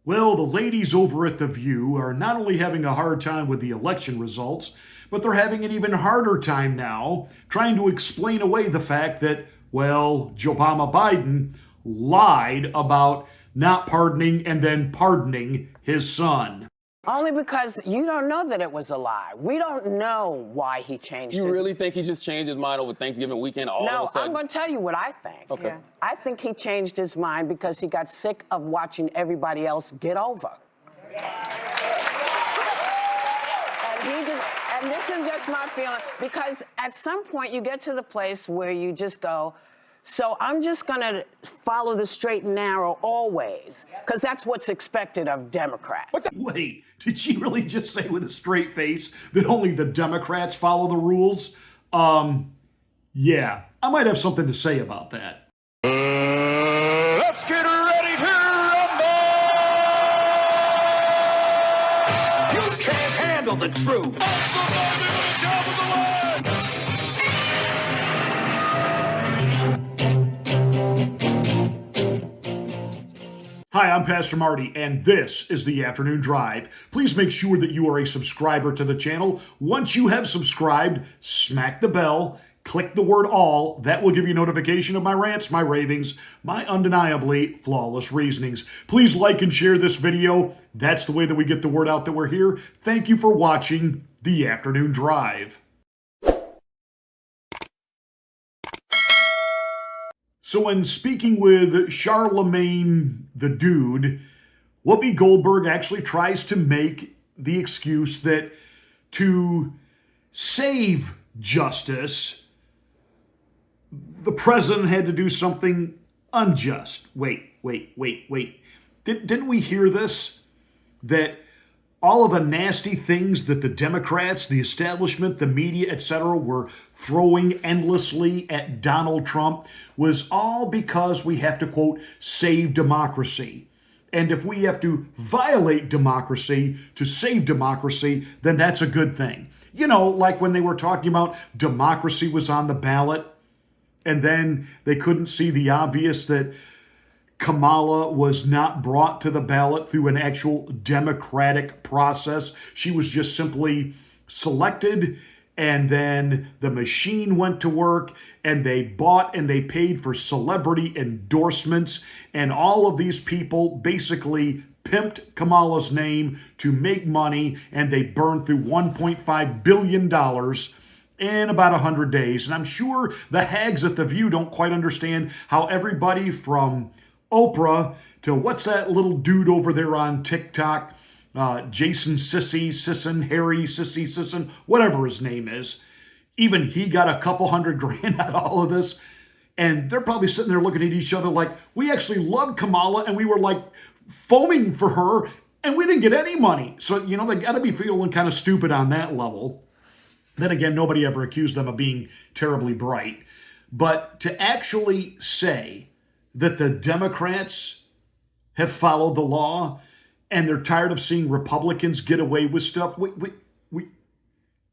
Well, the ladies over at The View are not only having a hard time with the election results, but they're having an even harder time now trying to explain away the fact that, well, Obama Biden lied about not pardoning and then pardoning his son. Only because you don't know that it was a lie. We don't know why he changed You really think he just changed his mind over Thanksgiving weekend all of a No, sudden? I'm going to tell you what I think. Okay. Yeah. I think he changed his mind because he got sick of watching everybody else get over. And this is just my feeling, because at some point you get to the place where you just go, so I'm just going to follow the straight and narrow always, because that's what's expected of Democrats. Wait, did she really just say with a straight face that only the Democrats follow the rules? Yeah, I might have something to say about that. Let's get ready to rumble! You can't handle the truth. Hi, I'm Pastor Marty, and this is the Afternoon Drive. Please make sure that you are a subscriber to the channel. Once you have subscribed, smack the bell, click the word all. That will give you notification of my rants, my ravings, my undeniably flawless reasonings. Please like and share this video. That's the way that we get the word out that we're here. Thank you for watching the Afternoon Drive. So when speaking with Charlemagne the Dude, Whoopi Goldberg actually tries to make the excuse that to save justice, the president had to do something unjust. Wait. Didn't we hear this? That all of the nasty things that the Democrats, the establishment, the media, etc. were throwing endlessly at Donald Trump was all because we have to, quote, save democracy. And if we have to violate democracy to save democracy, then that's a good thing. You know, like when they were talking about democracy was on the ballot, and then they couldn't see the obvious that Kamala was not brought to the ballot through an actual democratic process. She was just simply selected, and then the machine went to work, and they bought and they paid for celebrity endorsements, and all of these people basically pimped Kamala's name to make money, and they burned through $1.5 billion in about 100 days. And I'm sure the hags at The View don't quite understand how everybody from Oprah to what's that little dude over there on TikTok, Jason Harry Sisson, whatever his name is. Even he got a couple $100,000 out of all of this. And they're probably sitting there looking at each other like, we actually loved Kamala and we were like foaming for her and we didn't get any money. So, you know, they got to be feeling kind of stupid on that level. Then again, nobody ever accused them of being terribly bright. But to actually say that the Democrats have followed the law and they're tired of seeing Republicans get away with stuff.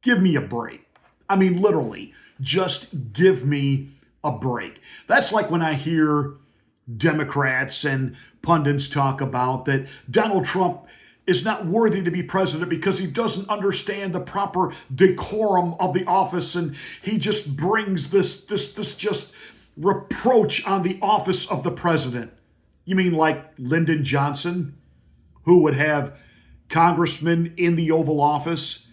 Give me a break. I mean, literally, just give me a break. That's like when I hear Democrats and pundits talk about that Donald Trump is not worthy to be president because he doesn't understand the proper decorum of the office, and he just brings this just reproach on the office of the president. You mean like Lyndon Johnson, who would have congressmen in the Oval Office,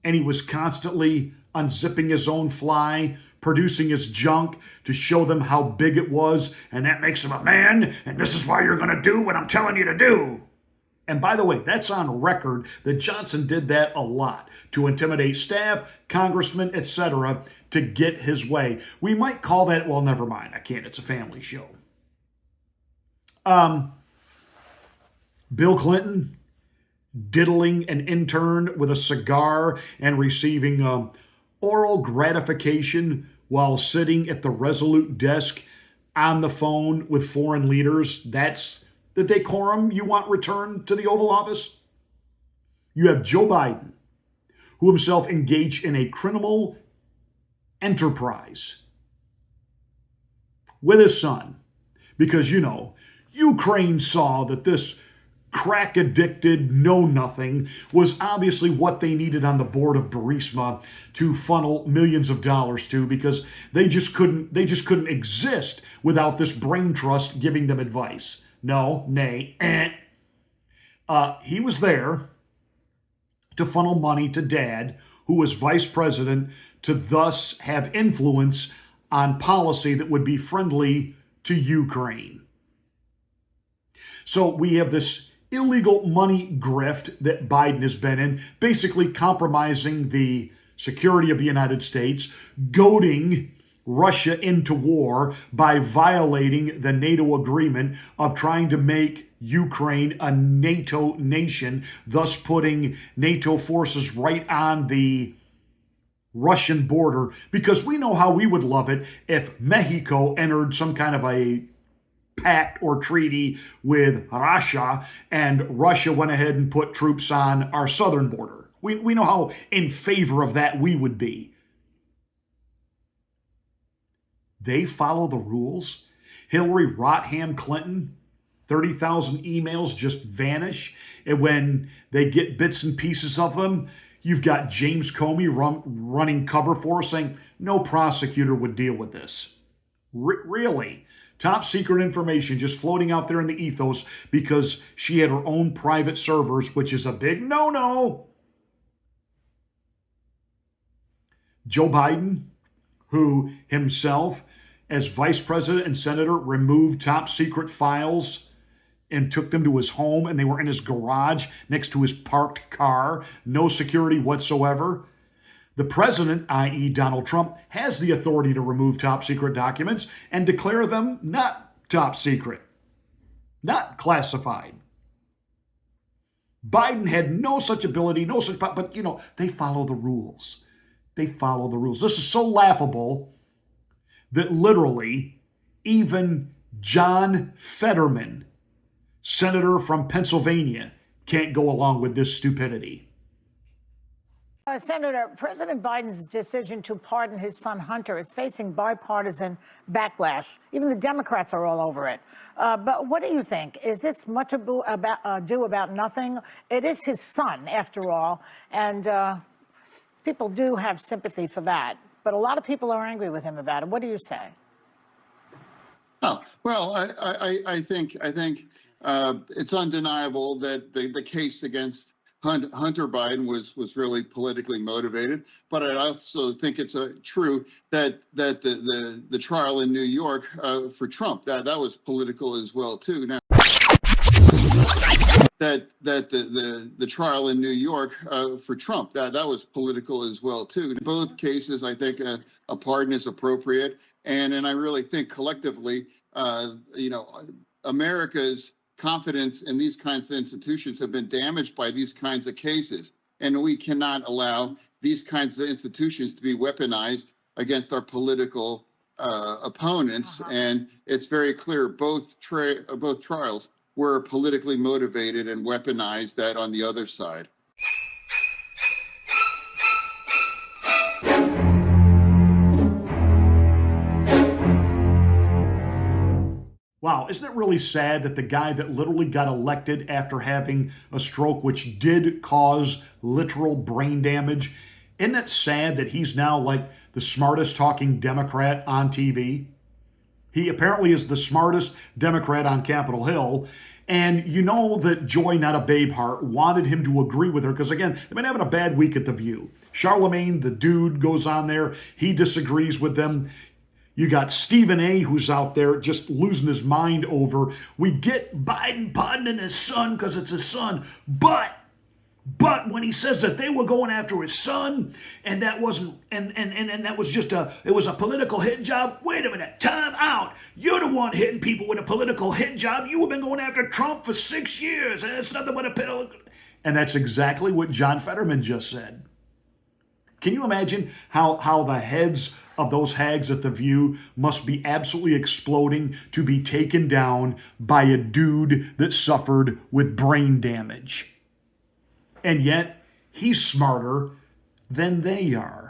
and he was constantly unzipping his own fly, producing his junk to show them how big it was, and that makes him a man, and this is why you're going to do what I'm telling you to do. And by the way, that's on record that Johnson did that a lot to intimidate staff, congressmen, etc., to get his way. We might call that, well, never mind. I can't. It's a family show. Bill Clinton diddling an intern with a cigar and receiving oral gratification while sitting at the Resolute desk on the phone with foreign leaders. That's the decorum you want returned to the Oval Office? You have Joe Biden, who himself engaged in a criminal enterprise with his son, because, you know, Ukraine saw that this crack addicted, know nothing, was obviously what they needed on the board of Burisma to funnel millions of dollars to, because they just couldn't exist without this brain trust giving them advice. No, nay, he was there to funnel money to Dad, who was vice president, to thus have influence on policy that would be friendly to Ukraine. So we have this illegal money grift that Biden has been in, basically compromising the security of the United States, goading Russia into war by violating the NATO agreement of trying to make Ukraine a NATO nation, thus putting NATO forces right on the Russian border, because we know how we would love it if Mexico entered some kind of a pact or treaty with Russia and Russia went ahead and put troops on our southern border. We know how in favor of that we would be. They follow the rules. Hillary Rodham Clinton, 30,000 emails just vanish. And when they get bits and pieces of them, you've got James Comey running cover for her, saying no prosecutor would deal with this. Really? Top secret information just floating out there in the ethos because she had her own private servers, which is a big no-no. Joe Biden, who himself, as vice president and senator, removed top secret files and took them to his home, and they were in his garage next to his parked car, no security whatsoever. The president, i.e. Donald Trump, has the authority to remove top secret documents and declare them not top secret, not classified. Biden had no such ability, but they follow the rules. They follow the rules. This is so laughable that literally even John Fetterman, senator from Pennsylvania, can't go along with this stupidity. Senator, President Biden's decision to pardon his son Hunter is facing bipartisan backlash. Even the Democrats are all over it. But what do you think? Is this much ado about nothing? It is his son, after all, and people do have sympathy for that. But a lot of people are angry with him about it. What do you say? Oh, well, I think it's undeniable that the case against Hunter Biden was really politically motivated, but I also think it's true that the trial in New York for Trump that was political as well too. Now that the trial in New York for Trump that was political as well too. In both cases, I think a pardon is appropriate, and I really think collectively, America's confidence in these kinds of institutions have been damaged by these kinds of cases. And we cannot allow these kinds of institutions to be weaponized against our political opponents. And it's very clear both trials were politically motivated and weaponized that on the other side. Wow, isn't it really sad that the guy that literally got elected after having a stroke, which did cause literal brain damage, isn't it sad that he's now like the smartest talking Democrat on TV? He apparently is the smartest Democrat on Capitol Hill. And you know that Joy Not a Babe Heart wanted him to agree with her because, again, they've been having a bad week at The View. Charlemagne, the dude, goes on there. He disagrees with them. You got Stephen A., who's out there just losing his mind over, we get Biden pardoning his son because it's his son, but when he says that they were going after his son and that wasn't, and that was just it was a political hit job, wait a minute, time out. You're the one hitting people with a political hit job. You have been going after Trump for 6 years, and it's nothing but a political. And that's exactly what John Fetterman just said. Can you imagine how the heads of those hags at The View must be absolutely exploding to be taken down by a dude that suffered with brain damage? And yet, he's smarter than they are.